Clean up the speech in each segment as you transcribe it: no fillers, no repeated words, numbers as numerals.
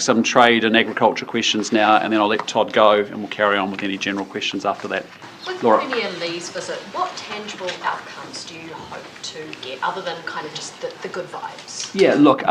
Some trade and agriculture questions now, and then I'll let Todd go, and we'll carry on with any general questions after that. With Laura. Premier Lee's visit, what tangible outcomes do you hope to get, other than kind of just the good vibes? Yeah, look,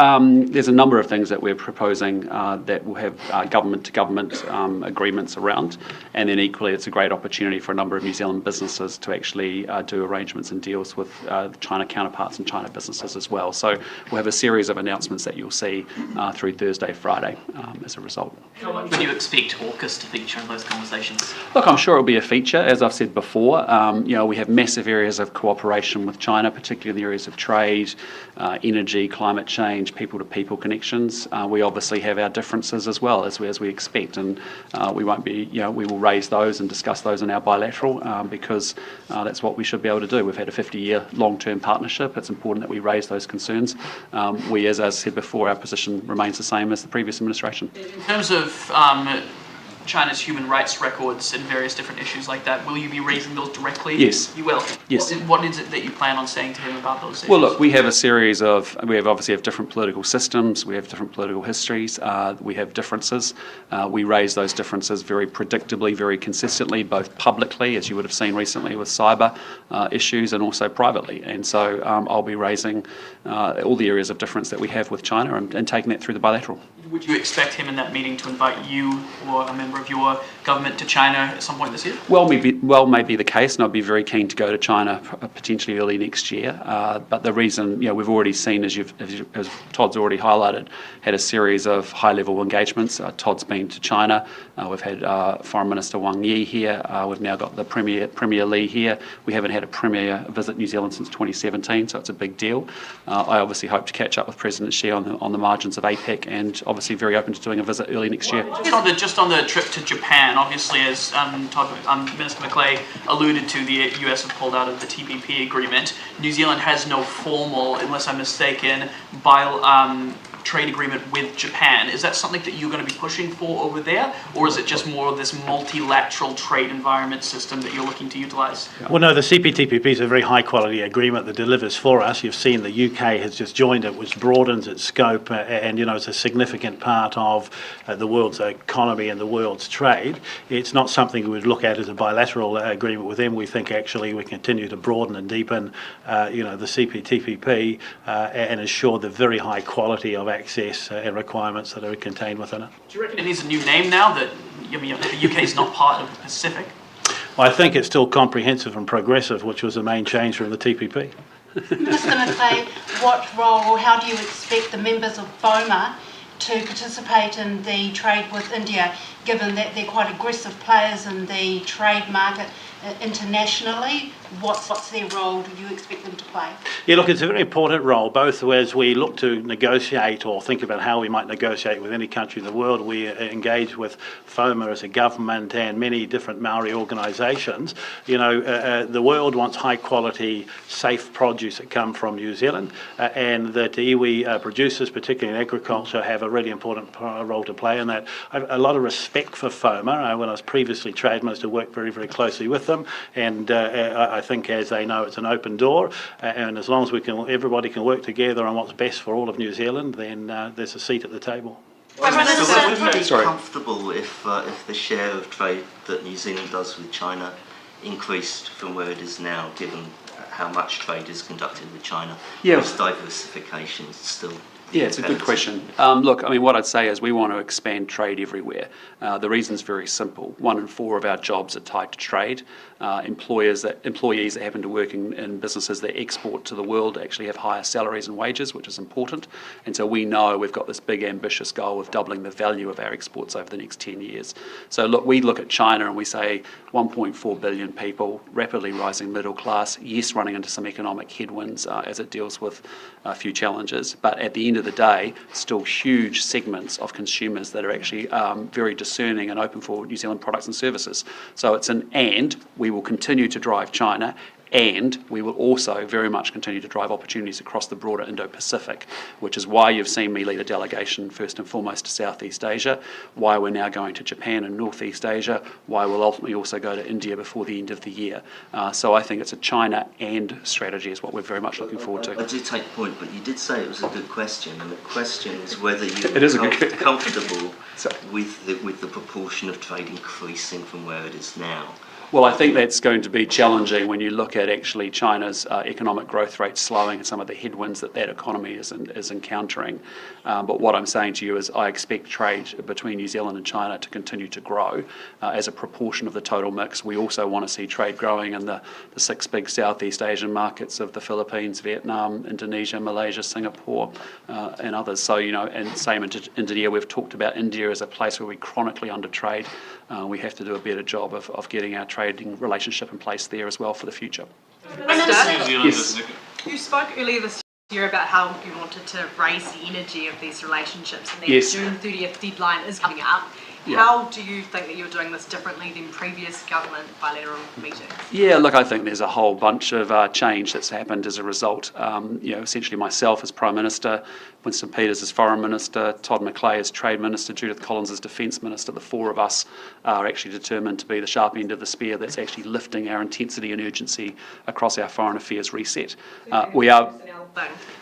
there's a number of things that we're proposing that will have government-to-government agreements around, and then equally it's a great opportunity for a number of New Zealand businesses to actually do arrangements and deals with China counterparts and China businesses as well. So we'll have a series of announcements that you'll see through Thursday, Friday as a result. How long do you expect Aukus to feature in those conversations? Look, I'm sure it'll be a feature. As I've said before, we have massive areas of cooperation with China, particularly in the areas of trade, energy, climate change, people-to-people connections. We obviously have our differences as well, as we expect, and we will raise those and discuss those in our bilateral because that's what we should be able to do. We've had a 50-year long-term partnership. It's important that we raise those concerns. As I said before, our position remains the same as the previous administration. In terms of China's human rights records and various different issues like that, will you be raising those directly? Yes. You will? Yes. What is it that you plan on saying to him about those issues? Well, look, we have a series of, obviously have different political systems, we have different political histories, we have differences. We raise those differences very predictably, very consistently, both publicly, as you would have seen recently with cyber issues, and also privately. And so I'll be raising all the areas of difference that we have with China and taking that through the bilateral. Would you expect him in that meeting to invite you or a member of your government to China at some point this year? Well, may be the case, and I'd be very keen to go to China potentially early next year. But the reason, we've already seen, as Todd's already highlighted, had a series of high-level engagements. Todd's been to China. We've had Foreign Minister Wang Yi here. We've now got the Premier Lee here. We haven't had a Premier visit New Zealand since 2017, so it's a big deal. I obviously hope to catch up with President Xi on the margins of APEC, and obviously very open to doing a visit early next year. Just on the trip to Japan, obviously, as Minister Macleay alluded to, the US have pulled out of the TPP agreement. New Zealand has no formal, unless I'm mistaken, trade agreement with Japan. Is that something that you're going to be pushing for over there, or is it just more of this multilateral trade environment system that you're looking to utilise? Well, no, the CPTPP is a very high-quality agreement that delivers for us. You've seen the UK has just joined it, which broadens its scope, and it's a significant part of the world's economy and the world's trade. It's not something we would look at as a bilateral agreement with them. We think actually we continue to broaden and deepen, the CPTPP and ensure the very high quality of access and requirements that are contained within it. Do you reckon it needs a new name now that the UK is not part of the Pacific? Well, I think it's still comprehensive and progressive, which was the main change from the TPP. Minister Macleay, what role or how do you expect the members of FOMA to participate in the trade with India, given that they're quite aggressive players in the trade market internationally? What's their role do you expect them to play? Yeah, look, it's a very important role, both as we look to negotiate or think about how we might negotiate with any country in the world. We engage with FOMA as a government and many different Māori organisations. The world wants high quality, safe produce that come from New Zealand, and that iwi producers, particularly in agriculture, have a really important role to play in that. I have a lot of respect for FOMA. When I was previously Trade Minister, worked very, very closely with them, and I think, as they know, it's an open door, and as long as everybody can work together on what's best for all of New Zealand, then there's a seat at the table. So would you be comfortable if the share of trade that New Zealand does with China increased from where it is now, given how much trade is conducted with China? Yeah. Is diversification still? Yeah, it's a good question. Look, what I'd say is we want to expand trade everywhere. The reason's very simple. 1 in 4 of our jobs are tied to trade. Employees that happen to work in businesses that export to the world actually have higher salaries and wages, which is important. And so we know we've got this big ambitious goal of doubling the value of our exports over the next 10 years. So look, we look at China and we say 1.4 billion people, rapidly rising middle class, yes, running into some economic headwinds as it deals with a few challenges, but at the end of the day, still huge segments of consumers that are actually very discerning and open for New Zealand products and services. So it's we will continue to drive China, And we will also very much continue to drive opportunities across the broader Indo-Pacific, which is why you've seen me lead a delegation first and foremost to Southeast Asia, why we're now going to Japan and Northeast Asia, why we'll ultimately also go to India before the end of the year. So I think it's a China and strategy is what we're very much looking forward to. I do take the point, but you did say it was a good question, and the question is whether you're comfortable with the proportion of trade increasing from where it is now. Well, I think that's going to be challenging when you look at actually China's economic growth rate slowing and some of the headwinds that economy is encountering. But what I'm saying to you is I expect trade between New Zealand and China to continue to grow as a proportion of the total mix. We also want to see trade growing in the 6 big Southeast Asian markets of the Philippines, Vietnam, Indonesia, Malaysia, Singapore, and others. So, and same in India. We've talked about India as a place where we chronically undertrade. We have to do a better job of getting our trading relationship in place there as well for the future. Yes. You spoke earlier this year about how you wanted to raise the energy of these relationships, and the June 30th deadline is coming up. How do you think that you're doing this differently than previous government bilateral meetings? Yeah, look, I think there's a whole bunch of change that's happened as a result. Essentially myself as Prime Minister, Winston Peters as Foreign Minister, Todd McClay as Trade Minister, Judith Collins as Defence Minister. The four of us are actually determined to be the sharp end of the spear that's actually lifting our intensity and urgency across our foreign affairs reset. We are...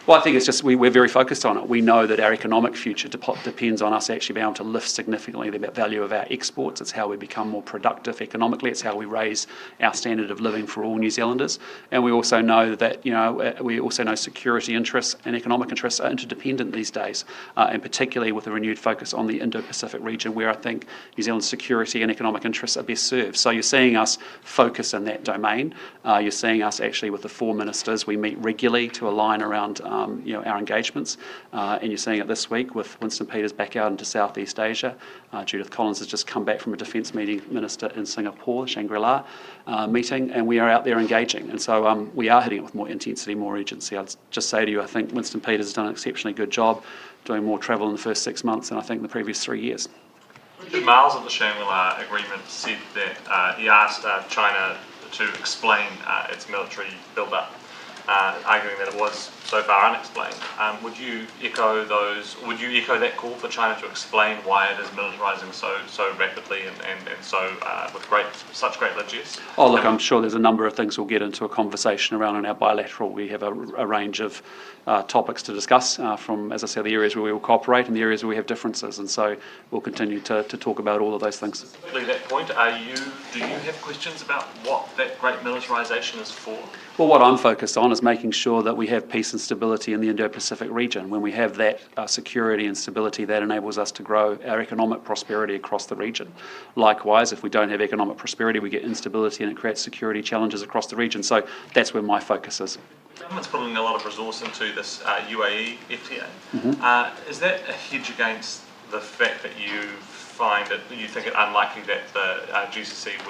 Well, I think it's just we're very focused on it. We know that our economic future depends on us actually being able to lift significantly the value of our exports. It's how we become more productive economically. It's how we raise our standard of living for all New Zealanders. And we also know that, we also know security interests and economic interests are interdependent these days, and particularly with a renewed focus on the Indo-Pacific region where I think New Zealand's security and economic interests are best served. So you're seeing us focus in that domain. You're seeing us actually with the four ministers, we meet regularly to align around our engagements, and you're seeing it this week with Winston Peters back out into Southeast Asia. Judith Collins has just come back from a defence minister in Singapore, Shangri-La meeting, and we are out there engaging. And so we are hitting it with more intensity, more urgency. I'd just say to you, I think Winston Peters has done an exceptionally good job doing more travel in the first 6 months than I think in the previous 3 years. Richard Miles of the Shangri-La Agreement said that he asked China to explain its military build-up, arguing that it was so far unexplained. Would you echo that call for China to explain why it is militarising so rapidly and so with such great largesse? Oh, look, I'm sure there's a number of things we'll get into a conversation around in our bilateral. We have a range of topics to discuss from, as I said, the areas where we will cooperate and the areas where we have differences, and so we'll continue to talk about all of those things. Specifically that point, do you have questions about what that great militarisation is for? Well, what I'm focused on is making sure that we have peace and stability in the Indo-Pacific region. When we have that security and stability, that enables us to grow our economic prosperity across the region. Likewise, if we don't have economic prosperity, we get instability and it creates security challenges across the region. So that's where my focus is. The government's putting a lot of resource into this UAE FTA. Mm-hmm. Is that a hedge against the fact that you think it unlikely that the GCC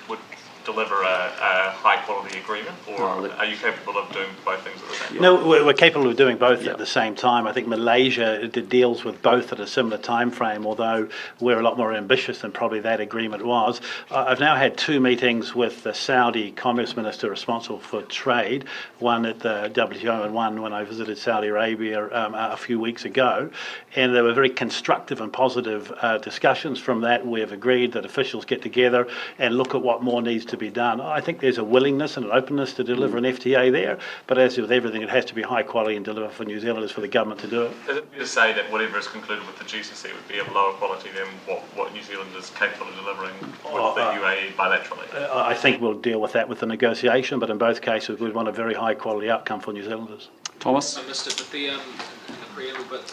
would deliver a high-quality agreement, or are you capable of doing both things at the same time? No, we're capable of doing both at the same time. I think Malaysia deals with both at a similar time frame, although we're a lot more ambitious than probably that agreement was. I've now had 2 meetings with the Saudi Commerce Minister responsible for trade, one at the WTO and one when I visited Saudi Arabia a few weeks ago, and there were very constructive and positive discussions from that. We have agreed that officials get together and look at what more needs to be done. I think there's a willingness and an openness to deliver an FTA there, but as with everything, it has to be high quality and deliver for New Zealanders, for the government to do it. Is it fair to say that whatever is concluded with the GCC would be of lower quality than what New Zealand is capable of delivering with the UAE bilaterally? I think we'll deal with that with the negotiation, but in both cases we'd want a very high quality outcome for New Zealanders. Thomas? I missed it, but the preamble, but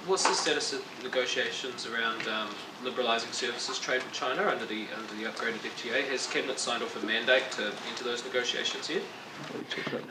what's the status of negotiations around liberalising services trade with China under the upgraded FTA? Has Cabinet signed off a mandate to enter those negotiations yet?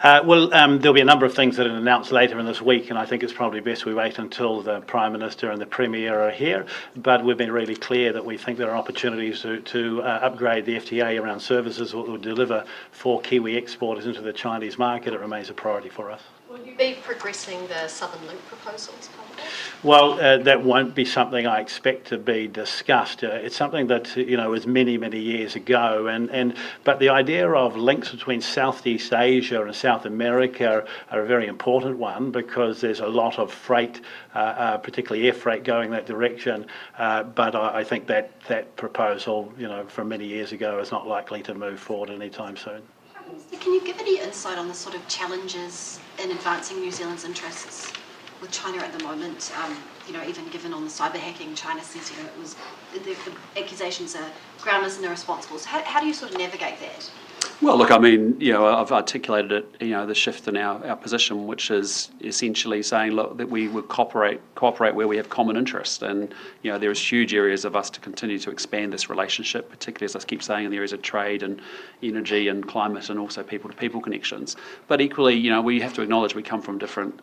There'll be a number of things that are announced later in this week, and I think it's probably best we wait until the Prime Minister and the Premier are here. But we've been really clear that we think there are opportunities to upgrade the FTA around services that will deliver for Kiwi exporters into the Chinese market. It remains a priority for us. Will Will you be progressing the Southern Link proposal as part of that? Well, that won't be something I expect to be discussed. It's something that was many, many years ago, but the idea of links between Southeast Asia and South America are a very important one, because there's a lot of freight, particularly air freight, going that direction. But I think that proposal, from many years ago, is not likely to move forward anytime soon. Can you give any insight on the sort of challenges in advancing New Zealand's interests with China at the moment? Even given on the cyber hacking, China says the accusations are groundless and irresponsible. So how do you sort of navigate that? Well, look, I mean, I've articulated it, the shift in our position, which is essentially saying, look, that we would cooperate where we have common interest. And, there's huge areas of us to continue to expand this relationship, particularly, as I keep saying, in the areas of trade and energy and climate, and also people-to-people connections. But equally, we have to acknowledge we come from different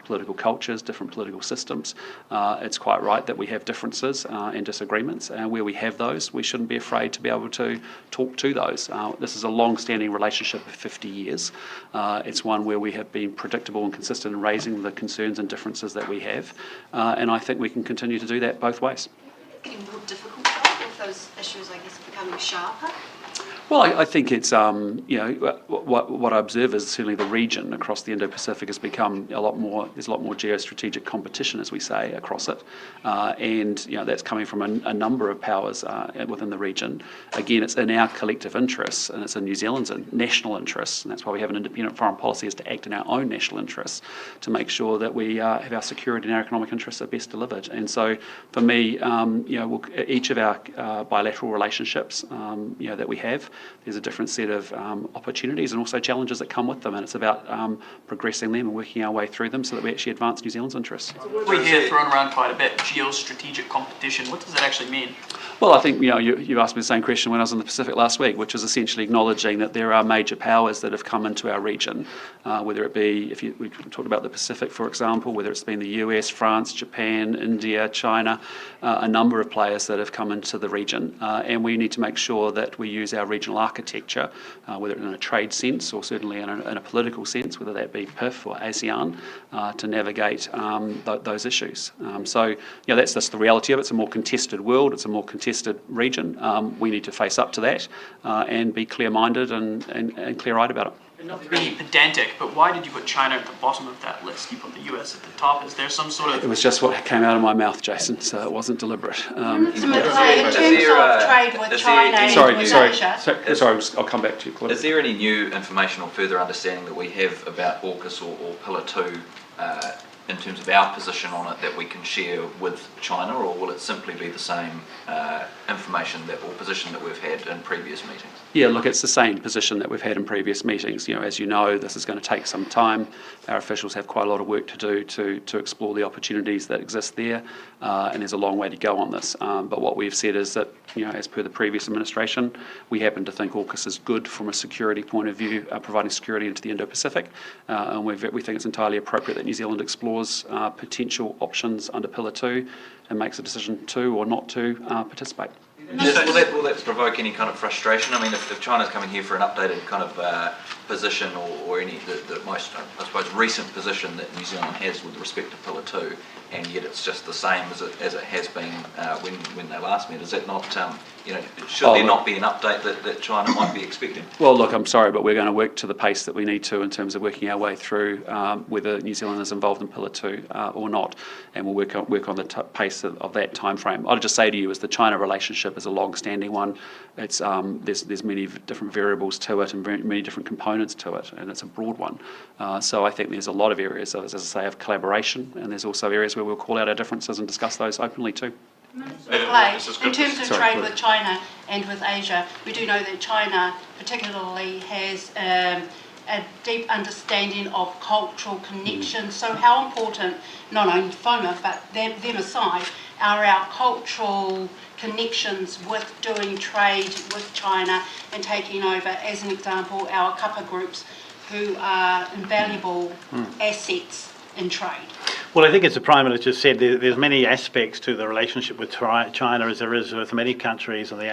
political cultures, different political systems. It's quite right that we have differences and disagreements, and where we have those, we shouldn't be afraid to be able to talk to those. This is a long-standing relationship of 50 years. It's one where we have been predictable and consistent in raising the concerns and differences that we have, and I think we can continue to do that both ways. Getting more difficult with those issues, I guess, becoming sharper? Well, I think it's, what I observe is certainly the region across the Indo-Pacific has become there's a lot more geostrategic competition, as we say, across it. And that's coming from a number of powers within the region. Again, it's in our collective interests, and it's in New Zealand's national interests, and that's why we have an independent foreign policy, is to act in our own national interests to make sure that we have our security and our economic interests are best delivered. And so, for me, each of our bilateral relationships, that we have, there's a different set of opportunities and also challenges that come with them, and it's about progressing them and working our way through them so that we actually advance New Zealand's interests. We hear thrown around quite a bit, geostrategic competition. What does that actually mean? Well, I think you asked me the same question when I was in the Pacific last week, which is essentially acknowledging that there are major powers that have come into our region, whether it be, we talked about the Pacific, for example, whether it's been the US, France, Japan, India, China, a number of players that have come into the region, and we need to make sure that we use our regional architecture, whether in a trade sense or certainly in a political sense, whether that be PIF or ASEAN, to navigate those issues. So that's just the reality of it. It's a more contested world. It's a more contested region. We need to face up to that and be clear-minded and clear-eyed about it. Not to be pedantic, but why did you put China at the bottom of that list? You put the US at the top. Is there some sort of... It was just what came out of my mouth, Jason, so it wasn't deliberate. In terms of trade with China and with Asia... Sorry, I'll come back to you, Claude. Is there any new information or further understanding that we have about Aukus or Pillar 2 in terms of our position on it that we can share with China, or will it simply be the same information or position that we've had in previous meetings? Yeah, look, it's the same position that we've had in previous meetings. As you know, this is going to take some time. Our officials have quite a lot of work to do to explore the opportunities that exist there, and there's a long way to go on this. But what we've said is that, as per the previous administration, we happen to think Aukus is good from a security point of view, providing security into the Indo-Pacific, and we think it's entirely appropriate that New Zealand explores potential options under Pillar 2 and makes a decision to or not to participate. Will that provoke any kind of frustration? I mean, if China's coming here for an updated kind of position or any the most, I suppose, recent position that New Zealand has with respect to Pillar 2, and yet it's just the same as it has been when they last met, is that not, should there not be an update that China might be expecting? Well, look, I'm sorry, but we're going to work to the pace that we need to in terms of working our way through whether New Zealand is involved in Pillar 2 or not, and we'll work on the pace of that time frame. I'll just say to you, is the China relationship is a long-standing one. It's there's many different variables to it and many different components to it, and it's a broad one. So I think there's a lot of areas, as I say, of collaboration, and there's also areas where we'll call out our differences and discuss those openly too. In terms of trade with China and with Asia, we do know that China particularly has a deep understanding of cultural connections. So how important, not only FOMA, but them aside, are our cultural connections with doing trade with China and taking over, as an example, our kappa groups, who are invaluable assets in trade? Well, I think as the Prime Minister said, there's many aspects to the relationship with China as there is with many countries in the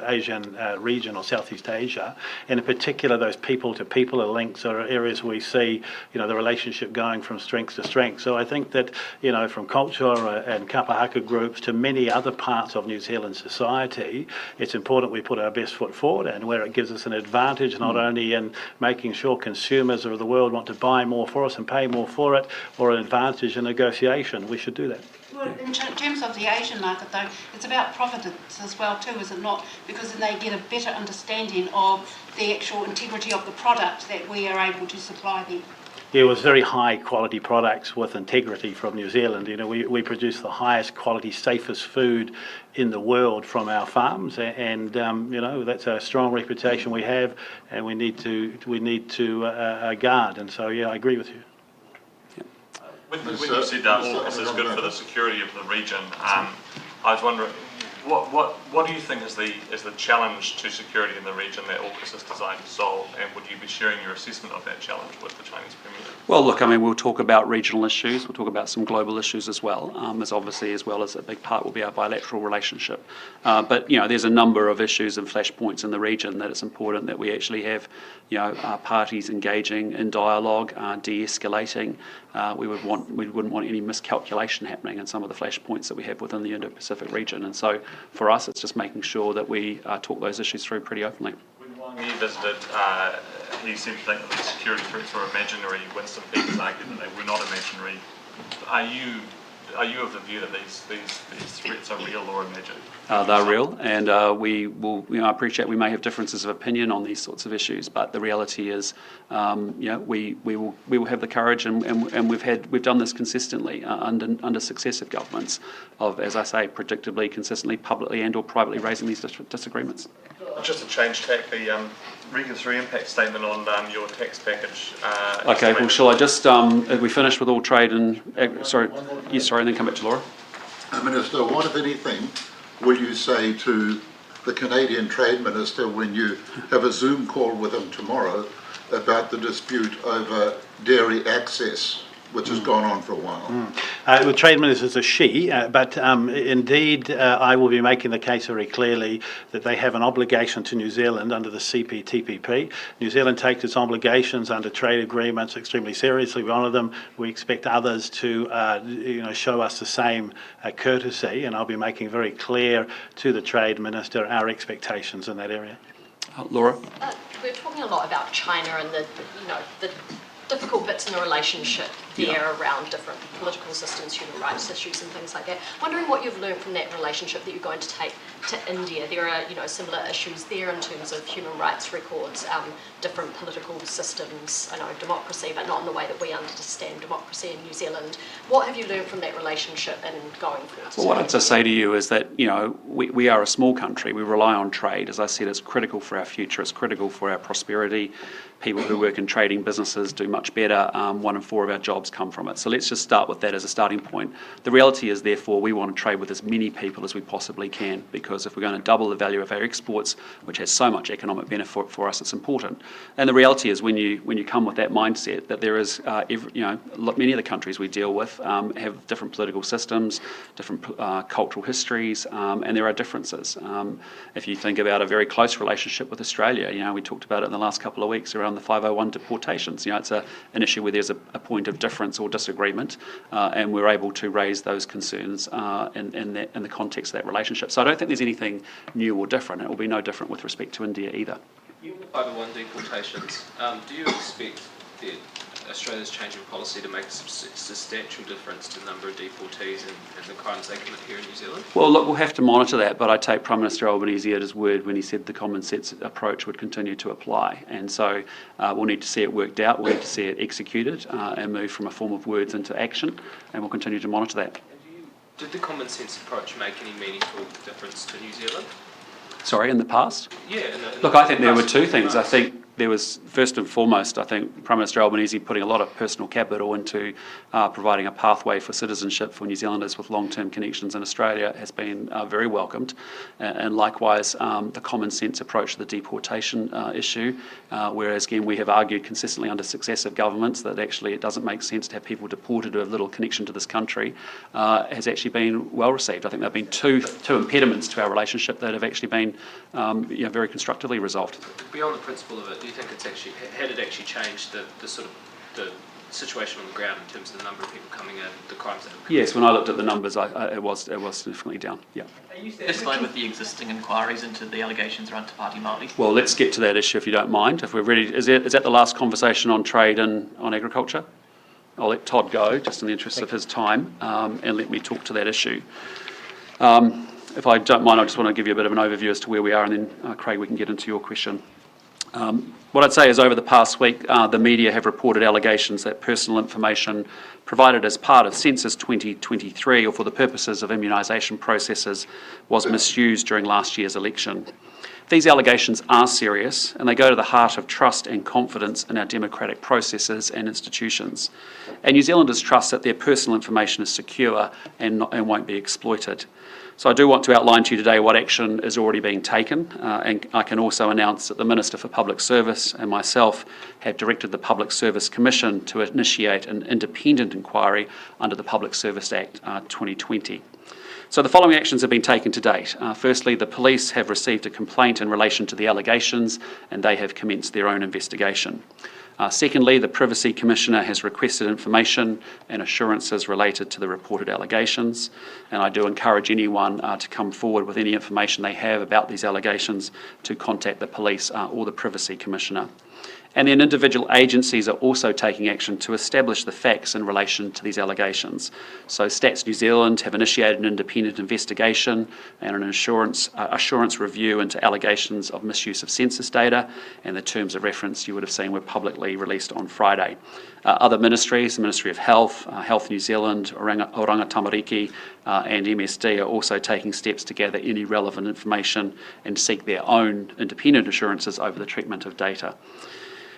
Asian region or Southeast Asia. And in particular, those people-to-people links are areas we see, the relationship going from strength to strength. So I think that, from culture and kapahaka groups to many other parts of New Zealand society, it's important we put our best foot forward, and where it gives us an advantage, not only in making sure consumers of the world want to buy more for us and pay more for it, or an advantage in negotiation, we should do that. Well, in terms of the Asian market, though, it's about profits as well, too, is it not? Because then they get a better understanding of the actual integrity of the product that we are able to supply them. Yeah, it was very high quality products with integrity from New Zealand. We produce the highest quality, safest food in the world from our farms, and that's a strong reputation we have, and we need to guard. And so, yeah, I agree with you. When you said that Aukus is good for the security of the region, I was wondering, what do you think is the challenge to security in the region that Aukus is designed to solve, and would you be sharing your assessment of that challenge with the Chinese Premier? Well, look, we'll talk about regional issues, we'll talk about some global issues as well, as well as a big part will be our bilateral relationship. But, there's a number of issues and flashpoints in the region that it's important that we actually have, parties engaging in dialogue, de-escalating. We wouldn't want any miscalculation happening in some of the flashpoints that we have within the Indo-Pacific region. And so for us, it's just making sure that we talk those issues through pretty openly. When Wang Yi visited, he seemed to think that these security threats were imaginary. Winston Peters argued that they were not imaginary. Are you of the view that these threats are real or imagined? They're real, and we will. I appreciate we may have differences of opinion on these sorts of issues, but the reality is, we will have the courage, and we've done this consistently under successive governments of, as I say, predictably, consistently, publicly and/or privately raising these disagreements. Just to change tack, the regulatory impact statement on your tax package. Okay, well, shall I just, have we finished with all trade and, sorry, and then come back to Laura? Minister, what, if anything, will you say to the Canadian Trade Minister when you have a Zoom call with him tomorrow about the dispute over dairy access, which has gone on for a while? The Trade Minister is a she, but indeed I will be making the case very clearly that they have an obligation to New Zealand under the CPTPP. New Zealand takes its obligations under trade agreements extremely seriously. We honour them. We expect others to show us the same courtesy, and I'll be making very clear to the Trade Minister our expectations in that area. Laura? We're talking a lot about China and the difficult bits in the relationship there around different political systems, human rights issues and things like that. Wondering what you've learned from that relationship that you're going to take to India. There are, similar issues there in terms of human rights records, different political systems, democracy, but not in the way that we understand democracy in New Zealand. What have you learned from that relationship and going forward? Well, what I'd just say to you is that, we are a small country. We rely on trade. As I said, it's critical for our future. It's critical for our prosperity. People who work in trading businesses do much better. 1 in 4 of our jobs come from it. So let's just start with that as a starting point. The reality is, therefore, we want to trade with as many people as we possibly can, because if we're going to double the value of our exports, which has so much economic benefit for us, it's important. And the reality is, when you come with that mindset, that there is, many of the countries we deal with have different political systems, different cultural histories, and there are differences. If you think about a very close relationship with Australia, we talked about it in the last couple of weeks around the 501 deportations. It's an issue where there's a point of difference or disagreement, and we're able to raise those concerns in the context of that relationship. So I don't think there's anything new or different. It will be no different with respect to India either. Given the 501 deportations, do you expect Australia's changing policy to make a substantial difference to the number of deportees and the crimes they commit here in New Zealand? Well, look, we'll have to monitor that, but I take Prime Minister Albanese at his word when he said the common sense approach would continue to apply. And so we'll need to see it worked out, we'll need to see it executed and move from a form of words into action, and we'll continue to monitor that. Did the common sense approach make any meaningful difference to New Zealand? Sorry, in the past? Yeah. Look, I think there were two things. I think there was, first and foremost, I think Prime Minister Albanese putting a lot of personal capital into providing a pathway for citizenship for New Zealanders with long-term connections in Australia has been very welcomed. And likewise, the common sense approach to the deportation issue, whereas again we have argued consistently under successive governments that actually it doesn't make sense to have people deported who have little connection to this country, has actually been well received. I think there have been two impediments to our relationship that have actually been very constructively resolved. Beyond the principle of it, do you think it's actually, had it actually changed the sort of the situation on the ground in terms of the number of people coming in, the crimes that have committed? Yes, when I looked at the numbers, it was significantly down. Yeah. Are you satisfied with the existing inquiries into the allegations around Te Pāti Māori? Well, let's get to that issue if you don't mind. If we're ready, is that the last conversation on trade and on agriculture? I'll let Todd go, just in the interest of his time, and let me talk to that issue. If I don't mind, I just want to give you a bit of an overview as to where we are, and then, Craig, we can get into your question. What I'd say is over the past week, the media have reported allegations that personal information provided as part of Census 2023 or for the purposes of immunisation processes was misused during last year's election. These allegations are serious and they go to the heart of trust and confidence in our democratic processes and institutions. And New Zealanders trust that their personal information is secure and won't be exploited. So I do want to outline to you today what action is already being taken, and I can also announce that the Minister for Public Service and myself have directed the Public Service Commission to initiate an independent inquiry under the Public Service Act 2020. So the following actions have been taken to date. Firstly, the police have received a complaint in relation to the allegations and they have commenced their own investigation. Secondly, the Privacy Commissioner has requested information and assurances related to the reported allegations, and I do encourage anyone to come forward with any information they have about these allegations to contact the police or the Privacy Commissioner. And then individual agencies are also taking action to establish the facts in relation to these allegations. So Stats New Zealand have initiated an independent investigation and an assurance review into allegations of misuse of census data, and the terms of reference you would have seen were publicly released on Friday. Other ministries, the Ministry of Health, Health New Zealand, Oranga Tamariki and MSD are also taking steps to gather any relevant information and seek their own independent assurances over the treatment of data.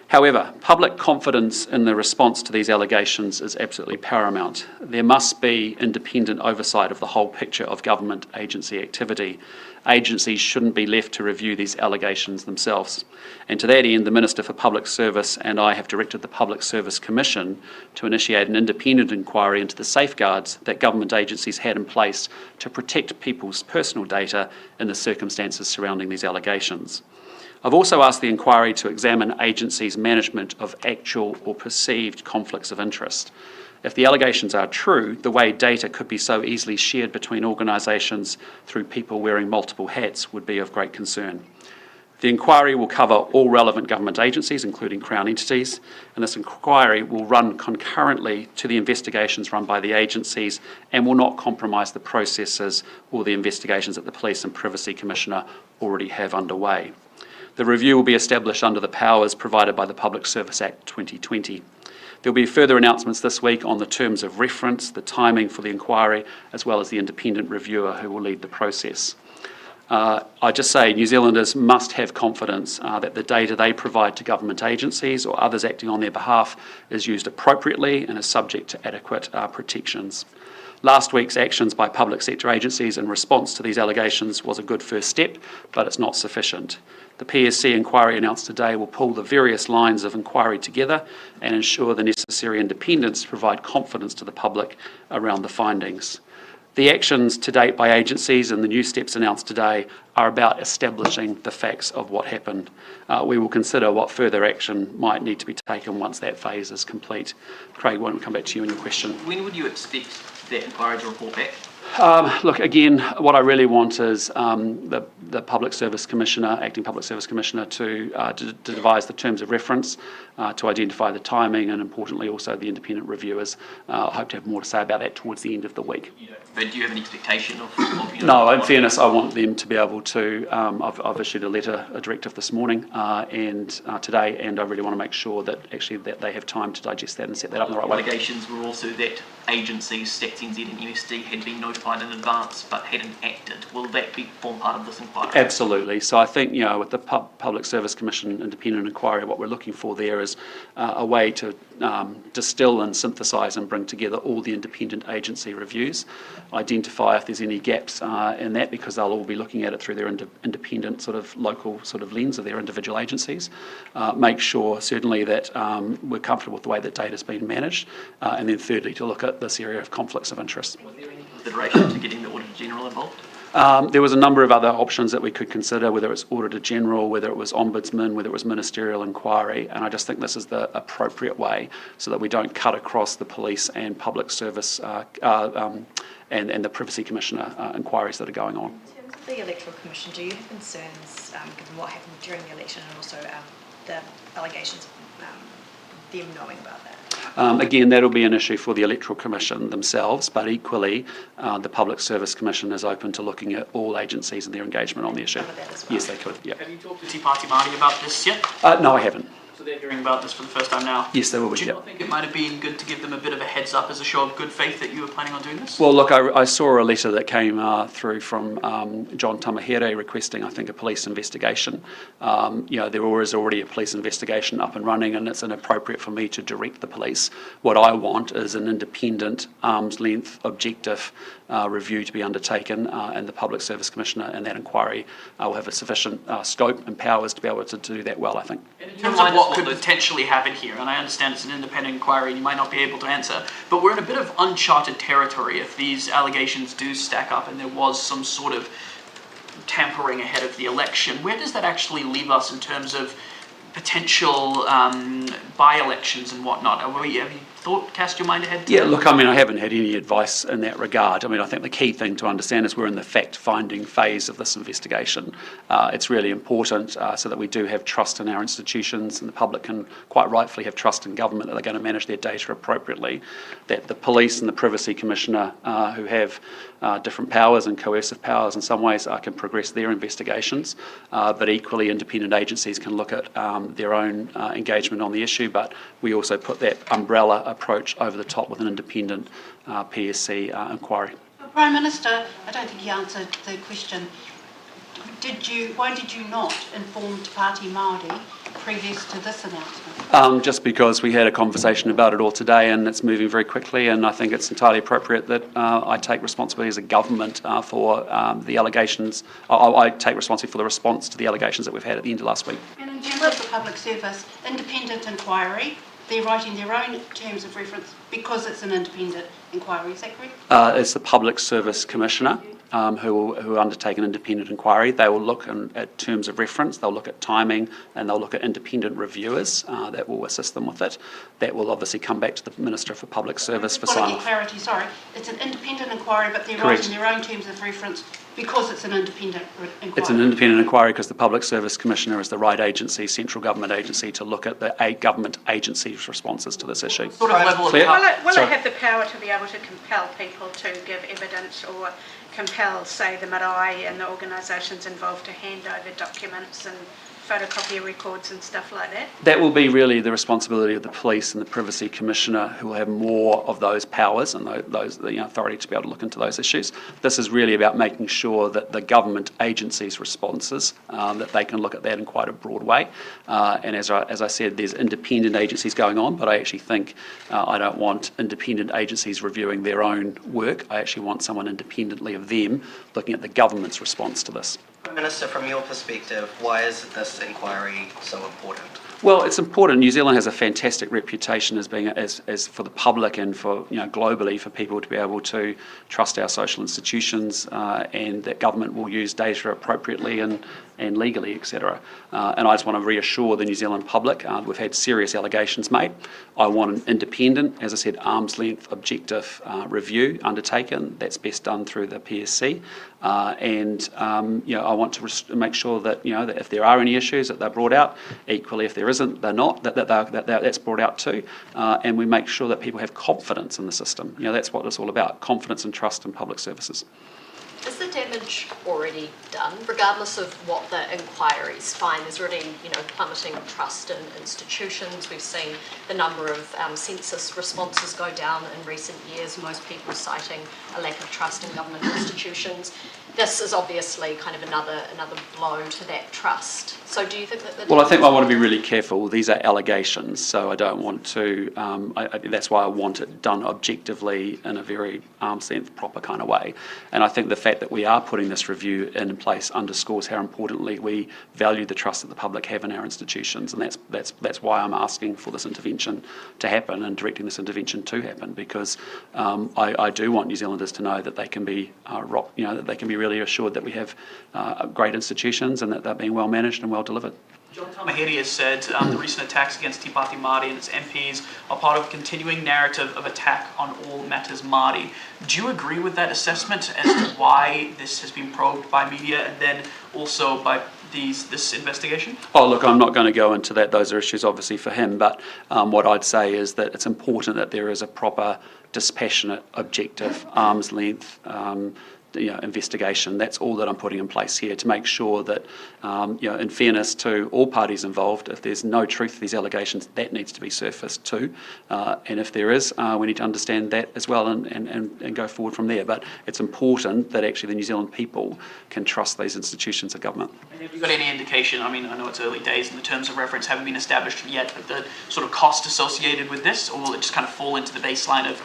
However, public confidence in the response to these allegations is absolutely paramount. There must be independent oversight of the whole picture of government agency activity. Agencies shouldn't be left to review these allegations themselves. And to that end, the Minister for Public Service and I have directed the Public Service Commission to initiate an independent inquiry into the safeguards that government agencies had in place to protect people's personal data in the circumstances surrounding these allegations. I've also asked the inquiry to examine agencies' management of actual or perceived conflicts of interest. If the allegations are true, the way data could be so easily shared between organisations through people wearing multiple hats would be of great concern. The inquiry will cover all relevant government agencies, including Crown entities, and this inquiry will run concurrently to the investigations run by the agencies and will not compromise the processes or the investigations that the Police and Privacy Commissioner already have underway. The review will be established under the powers provided by the Public Service Act 2020. There will be further announcements this week on the terms of reference, the timing for the inquiry, as well as the independent reviewer who will lead the process. I just say New Zealanders must have confidence that the data they provide to government agencies or others acting on their behalf is used appropriately and is subject to adequate protections. Last week's actions by public sector agencies in response to these allegations was a good first step, but it's not sufficient. The PSC inquiry announced today will pull the various lines of inquiry together and ensure the necessary independence to provide confidence to the public around the findings. The actions to date by agencies and the new steps announced today are about establishing the facts of what happened. We will consider what further action might need to be taken once that phase is complete. Craig, why don't we come back to you on your question? When would you expect that inquiry to report back? Look, again, what I really want is the Public Service Commissioner, Acting Public Service Commissioner, to devise the terms of reference, to identify the timing, and importantly also the independent reviewers. I hope to have more to say about that towards the end of the week. But do you have an expectation of No, in fairness, I want them to be able to, I've issued a directive this morning and today, and I really want to make sure that actually that they have time to digest that and set that up in the right way. Allegations were also that agencies, Stats NZ and USD, had been notified in advance but hadn't acted. Will that form part of this inquiry? Absolutely. So I think, with the Public Service Commission independent inquiry, what we're looking for there is a way to distill and synthesise and bring together all the independent agency reviews, identify if there's any gaps in that, because they'll all be looking at it through their independent sort of local sort of lens of their individual agencies. Make sure certainly that we're comfortable with the way that data's been managed, and then thirdly to look at this area of conflicts of interest. Was there any consideration to getting the Auditor General involved? There was a number of other options that we could consider, whether it's Auditor General, whether it was Ombudsman, whether it was Ministerial Inquiry, and I just think this is the appropriate way so that we don't cut across the police and public service and the Privacy Commissioner inquiries that are going on. In terms of the Electoral Commission, do you have concerns, given what happened during the election and also the allegations of them knowing about that? Again, that'll be an issue for the Electoral Commission themselves, but equally the Public Service Commission is open to looking at all agencies and their engagement on the issue. Yes, they could. Yeah. Have you talked to Te Pāti Māori about this yet? No, I haven't. So they're hearing about this for the first time now? Yes, they will be. Do you not think it might have been good to give them a bit of a heads up as a show of good faith that you were planning on doing this? Well, look, I saw a letter that came through from John Tamahere requesting, I think, a police investigation. There is already a police investigation up and running, and it's inappropriate for me to direct the police. What I want is an independent, arm's-length, objective review to be undertaken, and the Public Service Commissioner and that inquiry will have a sufficient scope and powers to be able to do that well, I think. In terms of what could potentially happen here, and I understand it's an independent inquiry and you might not be able to answer, but we're in a bit of uncharted territory if these allegations do stack up and there was some sort of tampering ahead of the election. Where does that actually leave us in terms of potential by-elections and whatnot? Have you cast your mind ahead? Yeah, look, I haven't had any advice in that regard. I think the key thing to understand is we're in the fact-finding phase of this investigation. It's really important so that we do have trust in our institutions, and the public can quite rightfully have trust in government that they're going to manage their data appropriately, that the police and the Privacy Commissioner, who have different powers and coercive powers in some ways, can progress their investigations, but equally independent agencies can look at their own engagement on the issue, but we also put that umbrella approach over the top with an independent PSC inquiry. Prime Minister, I don't think you answered the question. Why did you not inform Te Pāti Māori previous to this announcement? Just because we had a conversation about it all today and it's moving very quickly, and I think it's entirely appropriate that I take responsibility as a government for the allegations. I take responsibility for the response to the allegations that we've had at the end of last week. And in terms of the public service, independent inquiry, they're writing their own terms of reference because it's an independent inquiry, is that correct? It's the Public Service Commissioner who will undertake an independent inquiry. They will look at terms of reference, they'll look at timing, and they'll look at independent reviewers that will assist them with it. That will obviously come back to the Minister for Public Service for sign-off. Clarity, sorry. It's an independent inquiry, but they're Correct. writing their own terms of reference because it's an independent inquiry. It's an independent inquiry because the Public Service Commissioner is the right agency, central government agency, to look at the government agency's responses to this issue. Sort of level of Clear? Will it have the power to be able to compel people to give evidence, or compel, say, the marae and the organisations involved to hand over documents and photocopy records and stuff like that? That will be really the responsibility of the police and the Privacy Commissioner, who will have more of those powers and the authority to be able to look into those issues. This is really about making sure that the government agencies' responses, that they can look at that in quite a broad way. And as I said, there's independent agencies going on, but I actually think I don't want independent agencies reviewing their own work. I actually want someone independently of them looking at the government's response to this. Minister, from your perspective, why is this inquiry so important? Well, it's important. New Zealand has a fantastic reputation as being as for the public and for globally for people to be able to trust our social institutions, and that government will use data appropriately and and legally, etc. And I just want to reassure the New Zealand public, we've had serious allegations made. I want an independent, as I said, arm's length, objective review undertaken. That's best done through the PSC. I want to make sure that, that if there are any issues that they're brought out, equally if there isn't, they're not, that's brought out too. And we make sure that people have confidence in the system. That's what it's all about, confidence and trust in public services. Is the damage already done, regardless of what the inquiries find? There's already, plummeting trust in institutions. We've seen the number of census responses go down in recent years, most people citing a lack of trust in government institutions. This is obviously kind of another blow to that trust. So do you think that... Well, I think I want to be really careful. These are allegations, so I don't want to... that's why I want it done objectively in a very arm's length, proper kind of way. And I think the fact that we are putting this review in place underscores how importantly we value the trust that the public have in our institutions, and that's why I'm asking for this intervention to happen and directing this intervention to happen, because I do want New Zealanders to know that they can be that they can be really assured that we have great institutions and that they're being well managed and well delivered. John Tamahiri has said the recent attacks against Te Pāti Māori and its MPs are part of a continuing narrative of attack on all matters Māori. Do you agree with that assessment as to why this has been probed by media and then also by this investigation? Oh, look, I'm not going to go into that. Those are issues obviously for him, but what I'd say is that it's important that there is a proper, dispassionate, objective, arm's length investigation. That's all that I'm putting in place here to make sure that, in fairness to all parties involved, if there's no truth to these allegations, that needs to be surfaced too. And if there is, we need to understand that as well and go forward from there. But it's important that actually the New Zealand people can trust these institutions of government. And have you got any indication, I know it's early days and the terms of reference haven't been established yet, but the sort of cost associated with this, or will it just kind of fall into the baseline of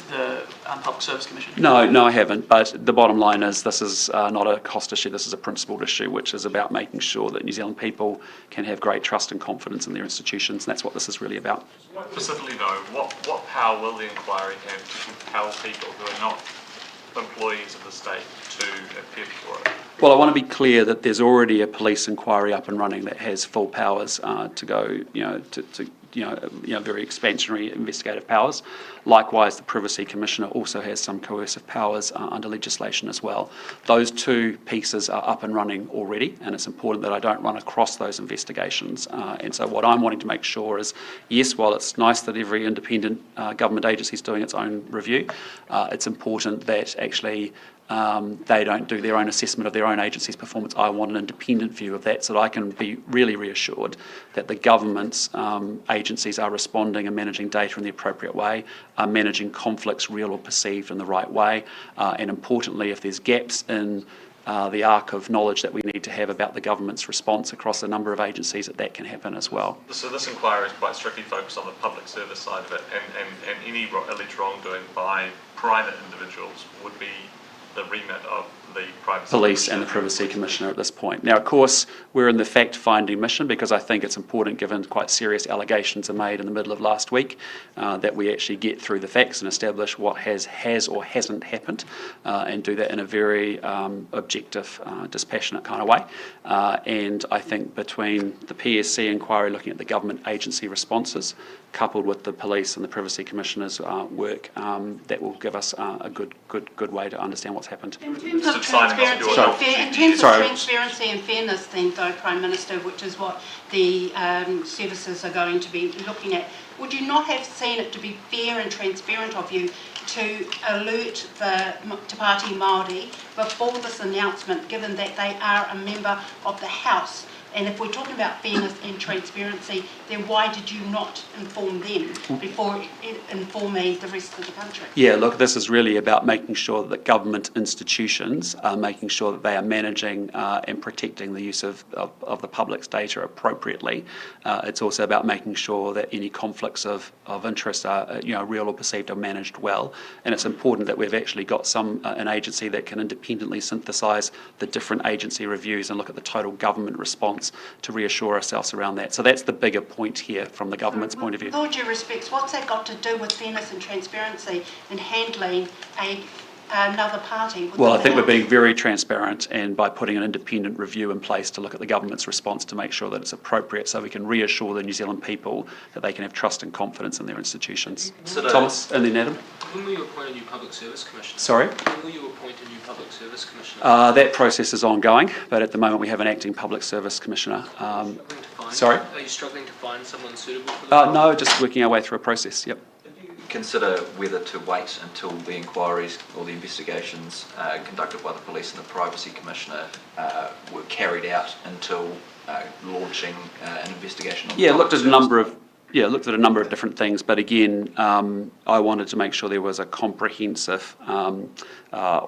the Public Service Commission? No, I haven't. But the bottom line is this is not a cost issue, this is a principled issue, which is about making sure that New Zealand people can have great trust and confidence in their institutions, and that's what this is really about. Specifically though, what power will the inquiry have to compel people who are not employees of the state to appear before it? Well, I want to be clear that there's already a police inquiry up and running that has full powers to go, very expansionary investigative powers. Likewise, the Privacy Commissioner also has some coercive powers under legislation as well. Those two pieces are up and running already, and it's important that I don't run across those investigations. And so what I'm wanting to make sure is, yes, while it's nice that every independent government agency is doing its own review, it's important that actually they don't do their own assessment of their own agency's performance. I want an independent view of that so that I can be really reassured that the government's agencies are responding and managing data in the appropriate way, are managing conflicts, real or perceived, in the right way, and importantly, if there's gaps in the arc of knowledge that we need to have about the government's response across a number of agencies, that can happen as well. So this inquiry is quite strictly focused on the public service side of it, and any alleged wrongdoing by private individuals would be the remit of the Privacy Police and the Privacy Commissioner at this point. Now, of course, we're in the fact-finding mission because I think it's important, given quite serious allegations are made in the middle of last week, that we actually get through the facts and establish what has or hasn't happened, and do that in a very objective, dispassionate kind of way. And I think between the PSC inquiry looking at the government agency responses, coupled with the police and the Privacy Commissioner's work, that will give us a good way to understand what's happened. In terms of transparency and fairness then, though, Prime Minister, which is what the services are going to be looking at, would you not have seen it to be fair and transparent of you to alert the Te Pāti Māori before this announcement, given that they are a member of the House? And if we're talking about fairness and transparency, then why did you not inform them before informing the rest of the country? Yeah, look, this is really about making sure that government institutions are making sure that they are managing and protecting the use of the public's data appropriately. It's also about making sure that any conflicts of interest are real or perceived are managed well. And it's important that we've actually got an agency that can independently synthesise the different agency reviews and look at the total government response to reassure ourselves around that. So that's the bigger point here from the government's point of view. With all due respect, what's that got to do with fairness and transparency in handling a another party? Well, I think we're being very transparent, and by putting an independent review in place to look at the government's response to make sure that it's appropriate, so we can reassure the New Zealand people that they can have trust and confidence in their institutions. Thomas, and then Adam. When will you appoint a new public service commissioner? Sorry? When will you appoint a new public service commissioner? That process is ongoing, but at the moment we have an acting public service commissioner. Sorry? Are you struggling to find someone suitable for the No, just working our way through a process, yep. Consider whether to wait until the inquiries or the investigations conducted by the police and the privacy commissioner were carried out until launching an investigation on looked at a number of different things, but again, I wanted to make sure there was a comprehensive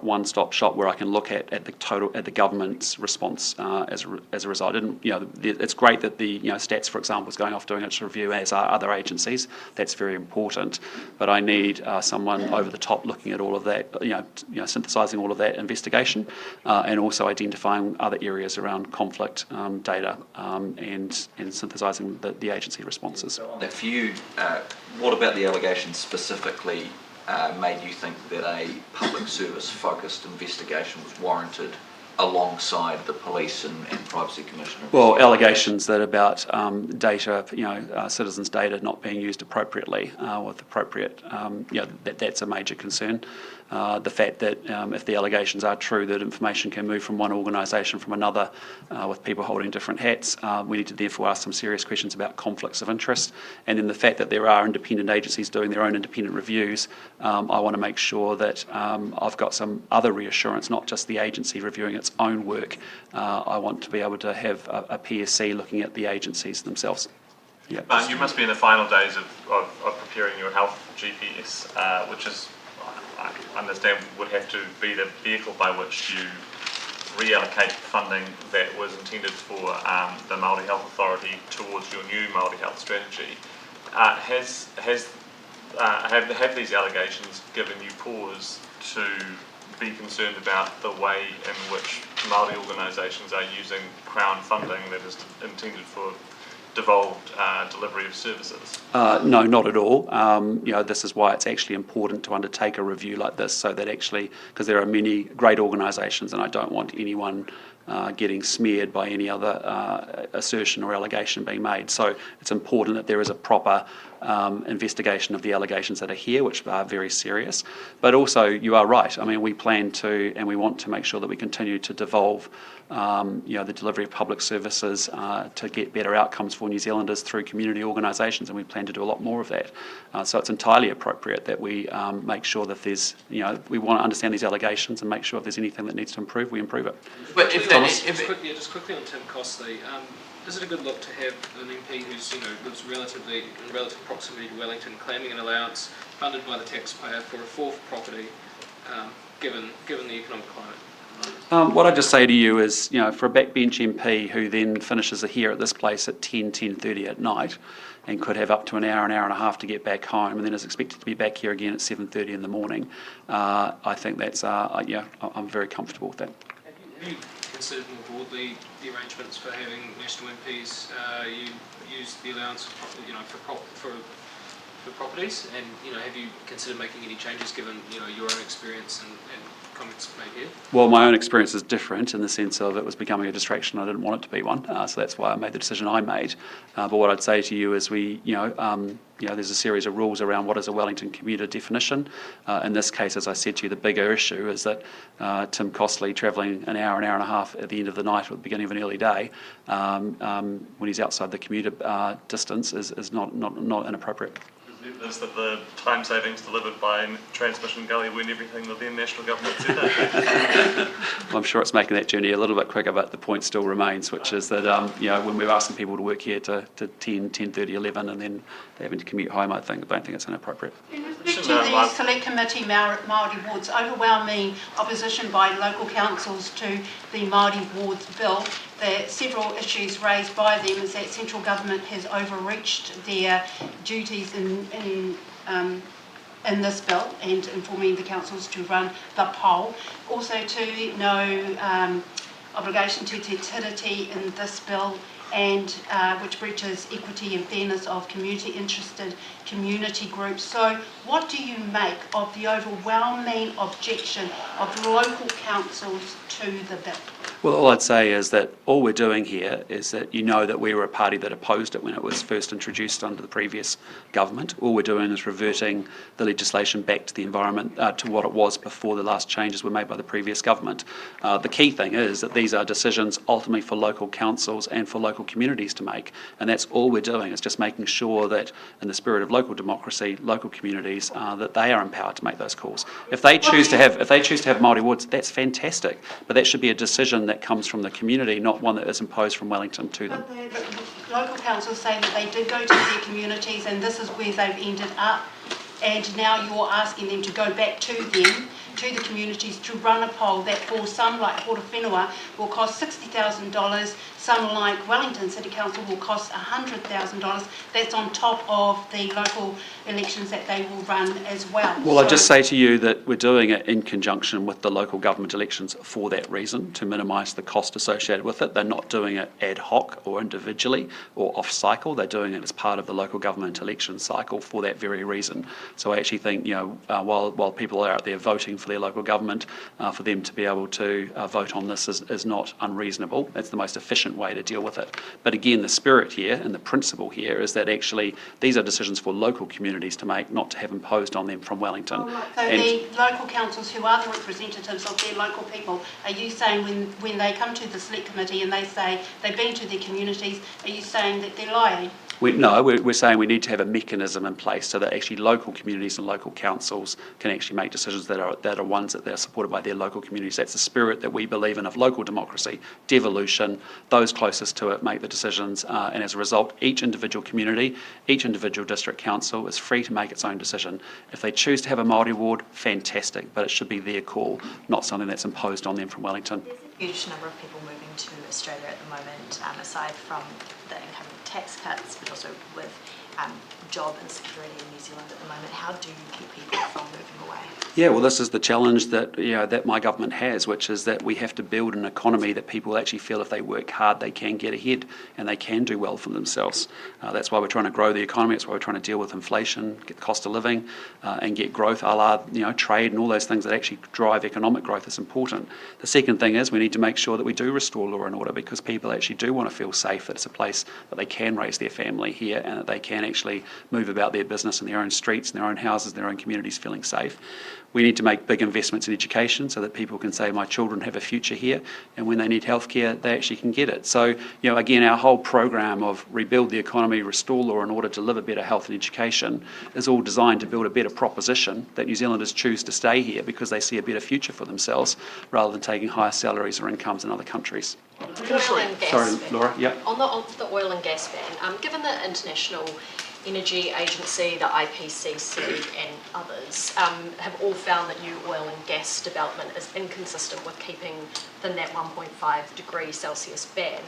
one-stop shop where I can look at the government's response as a result. And it's great that the Stats, for example, is going off doing its review, as are other agencies. That's very important. But I need someone over the top looking at all of that, synthesising all of that investigation, and also identifying other areas around conflict data and synthesising the agency responses. Now, for you, what about the allegations specifically made you think that a public service focused investigation was warranted alongside the police and privacy commissioner? Well, allegations that about data, citizens' data not being used appropriately with appropriate, that's a major concern. The fact that if the allegations are true, that information can move from one organisation from another with people holding different hats, we need to therefore ask some serious questions about conflicts of interest. And then the fact that there are independent agencies doing their own independent reviews, I want to make sure that I've got some other reassurance, not just the agency reviewing its own work. I want to be able to have a PSC looking at the agencies themselves. Yeah. You must be in the final days of preparing your health GPS, which is, I understand, would have to be the vehicle by which you reallocate funding that was intended for the Māori Health Authority towards your new Māori Health Strategy. Have these allegations given you pause to be concerned about the way in which Māori organisations are using Crown funding that is intended for devolved delivery of services? No, not at all. This is why it's actually important to undertake a review like this, so that actually, because there are many great organisations, and I don't want anyone getting smeared by any other assertion or allegation being made. So it's important that there is a proper investigation of the allegations that are here, which are very serious. But also, you are right. I mean, we plan to, and we want to make sure that we continue to devolve the delivery of public services to get better outcomes for New Zealanders through community organisations, and we plan to do a lot more of that. So it's entirely appropriate that we make sure that there's, we want to understand these allegations and make sure if there's anything that needs to improve, we improve it. But just quickly on Tim Costley, is it a good look to have an MP who's lives in relative proximity to Wellington claiming an allowance funded by the taxpayer for a fourth property, given the economic climate? What I just say to you is, for a backbench MP who then finishes here at this place at 10:30 at night, and could have up to an hour and a half to get back home, and then is expected to be back here again at 7:30 in the morning, I think that's, I'm very comfortable with that. Have you considered more broadly the arrangements for having national MPs use the allowance, for properties, and have you considered making any changes given your own experience and comments made here? Well, my own experience is different in the sense of it was becoming a distraction. I didn't want it to be one, so that's why I made the decision I made. But what I'd say to you is there's a series of rules around what is a Wellington commuter definition. In this case, as I said to you, the bigger issue is that Tim Costley travelling an hour and a half at the end of the night or at the beginning of an early day, when he's outside the commuter distance, is not inappropriate. Evidence that the time savings delivered by Transmission Gully weren't everything the then national government said that. I'm sure it's making that journey a little bit quicker, but the point still remains, which is that when we're asking people to work here to 10:30, 11, and then they're having to commute home, I don't think it's inappropriate. In respect to the Select Committee Māori Wards, overwhelming opposition by local councils to the Māori Wards bill, there are several issues raised by them is that central government has overreached their duties in this bill and informing the councils to run the poll. Also to know obligation to te tiriti in this bill, and which breaches equity and fairness of community-interested community groups. So what do you make of the overwhelming objection of local councils to the bill? Well, all I'd say is that all we're doing here is that you know that we were a party that opposed it when it was first introduced under the previous government. All we're doing is reverting the legislation back to the environment, to what it was before the last changes were made by the previous government. The key thing is that these are decisions ultimately for local councils and for local communities to make, and that's all we're doing, is just making sure that in the spirit of local democracy, local communities, that they are empowered to make those calls. If they choose to have Māori Wards, that's fantastic, but that should be a decision that comes from the community, not one that is imposed from Wellington to them. But the local councils say that they did go to their communities and this is where they've ended up, and now you're asking them to go back to them, to the communities, to run a poll that for some like Horowhenua will cost $60,000, some like Wellington City Council will cost $100,000. That's on top of the local elections that they will run as well. Well, I'd just say to you that we're doing it in conjunction with the local government elections for that reason, to minimise the cost associated with it. They're not doing it ad hoc or individually or off cycle. They're doing it as part of the local government election cycle for that very reason. So I actually think, while people are out there voting for their local government, for them to be able to vote on this is not unreasonable. It's the most efficient way to deal with it. But again, the spirit here and the principle here is that actually these are decisions for local communities to make, not to have imposed on them from Wellington. So the local councils who are the representatives of their local people, are you saying when they come to the select committee and they say they've been to their communities, are you saying that they're lying? We're saying we need to have a mechanism in place so that actually local communities and local councils can actually make decisions that are ones that they're supported by their local communities. That's the spirit that we believe in of local democracy, devolution. Those closest to it make the decisions, and as a result, each individual community, each individual district council is free to make its own decision. If they choose to have a Māori ward, fantastic, but it should be their call, not something that's imposed on them from Wellington. There's a huge number of people moving to Australia at the moment, aside from the income tax cuts, but also with job insecurity in New Zealand at the moment. How do you keep people from moving away? Yeah, well, this is the challenge that that my government has, which is that we have to build an economy that people actually feel if they work hard, they can get ahead and they can do well for themselves. That's why we're trying to grow the economy. That's why we're trying to deal with inflation, get the cost of living, and get growth, a la trade and all those things that actually drive economic growth is important. The second thing is we need to make sure that we do restore law and order, because people actually do want to feel safe that it's a place that they can raise their family here and that they can actually move about their business in their own streets, in their own houses, in their own communities feeling safe. We need to make big investments in education so that people can say, my children have a future here, and when they need healthcare, they actually can get it. So, again, our whole program of rebuild the economy, restore law and order, deliver better health and education is all designed to build a better proposition that New Zealanders choose to stay here because they see a better future for themselves rather than taking higher salaries or incomes in other countries. Sorry, Laura. Yeah. On the oil and gas ban, given the International Energy Agency, the IPCC and others have all found that new oil and gas development is inconsistent with keeping within that 1.5 degree Celsius ban,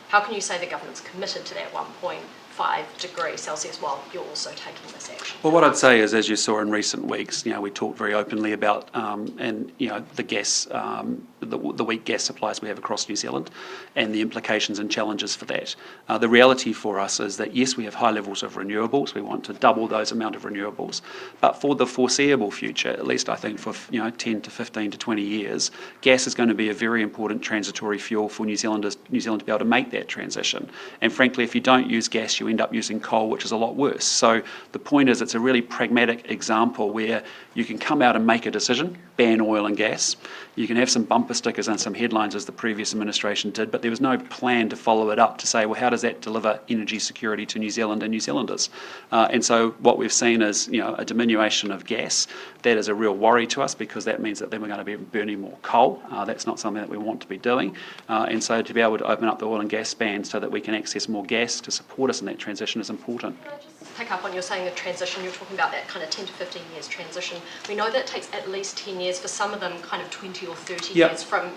how can you say the government's committed to that 1.5 degrees Celsius while you're also taking this action? Well, what I'd say is, as you saw in recent weeks, we talked very openly about the gas, the weak gas supplies we have across New Zealand, and the implications and challenges for that. The reality for us is that yes, we have high levels of renewables. We want to double those amount of renewables, but for the foreseeable future, at least I think for 10 to 15 to 20 years, gas is going to be a very important transitory fuel for New Zealand to be able to make that transition. And frankly, if you don't use gas, you end up using coal, which is a lot worse. So the point is, it's a really pragmatic example where you can come out and make a decision, ban oil and gas. You can have some bumper stickers and some headlines as the previous administration did, but there was no plan to follow it up to say, well, how does that deliver energy security to New Zealand and New Zealanders? And so what we've seen is, a diminution of gas. That is a real worry to us because that means that then we're going to be burning more coal. That's not something that we want to be doing. And so to be able to open up the oil and gas ban so that we can access more gas to support us in that transition is important. Can I just pick up on you're saying a transition, you're talking about that kind of 10 to 15 years transition. We know that it takes at least 10 years, for some of them kind of 20 or 30 years from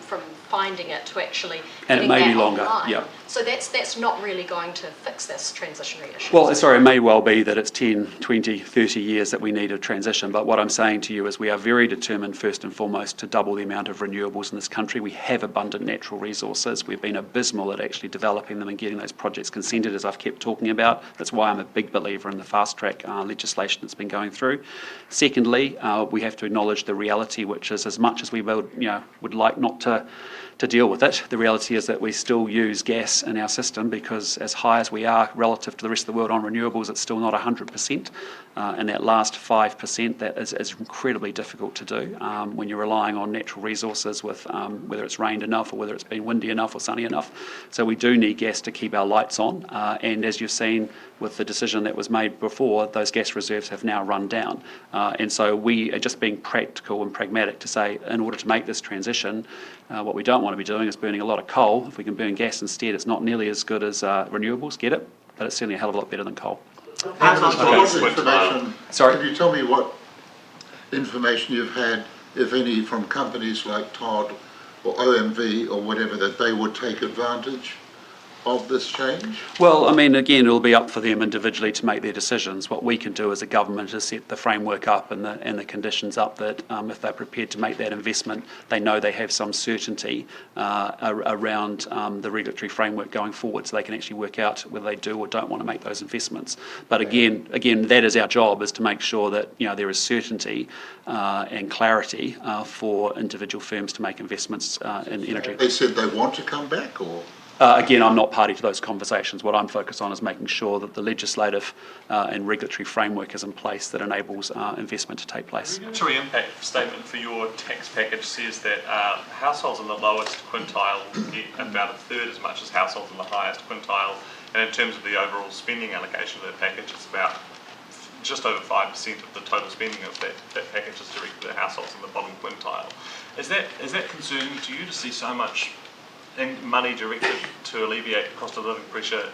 finding it to actually and it may be longer. Online. Yeah. So that's not really going to fix this transitionary issue. Well, sorry, it may well be that it's 10, 20, 30 years that we need a transition, but what I'm saying to you is we are very determined, first and foremost, to double the amount of renewables in this country. We have abundant natural resources. We've been abysmal at actually developing them and getting those projects consented, as I've kept talking about. That's why I'm a big believer in the fast-track legislation that's been going through. Secondly, we have to acknowledge the reality, which is, as much as we would like not to deal with it, the reality is that we still use gas in our system, because as high as we are relative to the rest of the world on renewables, it's still not 100%. And that last 5%, that is incredibly difficult to do when you're relying on natural resources with whether it's rained enough or whether it's been windy enough or sunny enough. So we do need gas to keep our lights on. And as you've seen with the decision that was made before, those gas reserves have now run down. And so we are just being practical and pragmatic to say, in order to make this transition, what we don't want to be doing is burning a lot of coal. If we can burn gas instead, it's not nearly as good as renewables, get it? But it's certainly a hell of a lot better than coal. Sorry? Can you tell me what information you've had, if any, from companies like Todd or OMV or whatever, that they would take advantage of this change? Well, I mean, again, it'll be up for them individually to make their decisions. What we can do as a government is set the framework up and the conditions up that if they're prepared to make that investment, they know they have some certainty around the regulatory framework going forward, so they can actually work out whether they do or don't want to make those investments. But again, that is our job, is to make sure that there is certainty and clarity for individual firms to make investments in energy. They said they want to come back, or? Again, I'm not party to those conversations. What I'm focused on is making sure that the legislative and regulatory framework is in place that enables investment to take place. The regulatory impact statement for your tax package says that households in the lowest quintile get about a third as much as households in the highest quintile, and in terms of the overall spending allocation of that package, it's about just over 5% of the total spending of that package is directed at households in the bottom quintile. Is that concerning to you, to see so much money directed to alleviate cost of living pressure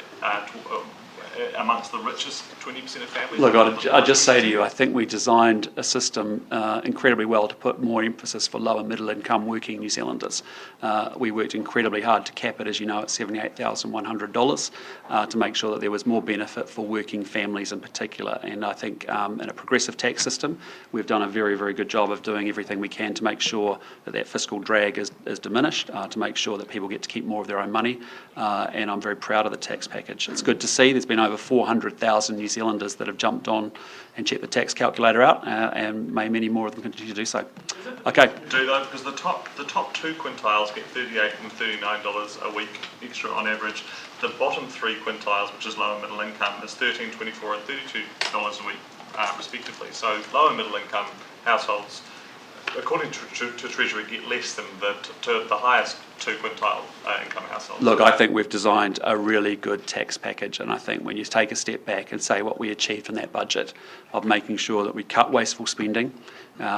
amongst the richest 20% of families? Look, I'd just say to you, I think we designed a system incredibly well to put more emphasis for lower middle income working New Zealanders. We worked incredibly hard to cap it, as you know, at $78,100 to make sure that there was more benefit for working families in particular. And I think in a progressive tax system, we've done a very, very good job of doing everything we can to make sure that fiscal drag is diminished, to make sure that people get to keep more of their own money. And I'm very proud of the tax package. It's good to see there's been over 400,000 New Zealanders that have jumped on and checked the tax calculator out, and may many more of them continue to do so. Okay. Do though, because the top two quintiles get $38 and $39 a week extra on average. The bottom three quintiles, which is lower middle income, is $13, $24 and $32 a week respectively. So lower middle income households, according to Treasury, get less than the highest two quintile income households. Look, I think we've designed a really good tax package, and I think when you take a step back and say what we achieved in that budget of making sure that we cut wasteful spending,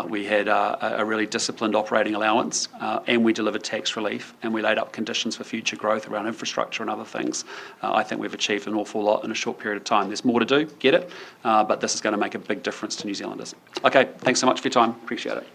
we had a really disciplined operating allowance, and we delivered tax relief, and we laid up conditions for future growth around infrastructure and other things. I think we've achieved an awful lot in a short period of time. There's more to do, get it, but this is going to make a big difference to New Zealanders. Okay, thanks so much for your time. Appreciate it.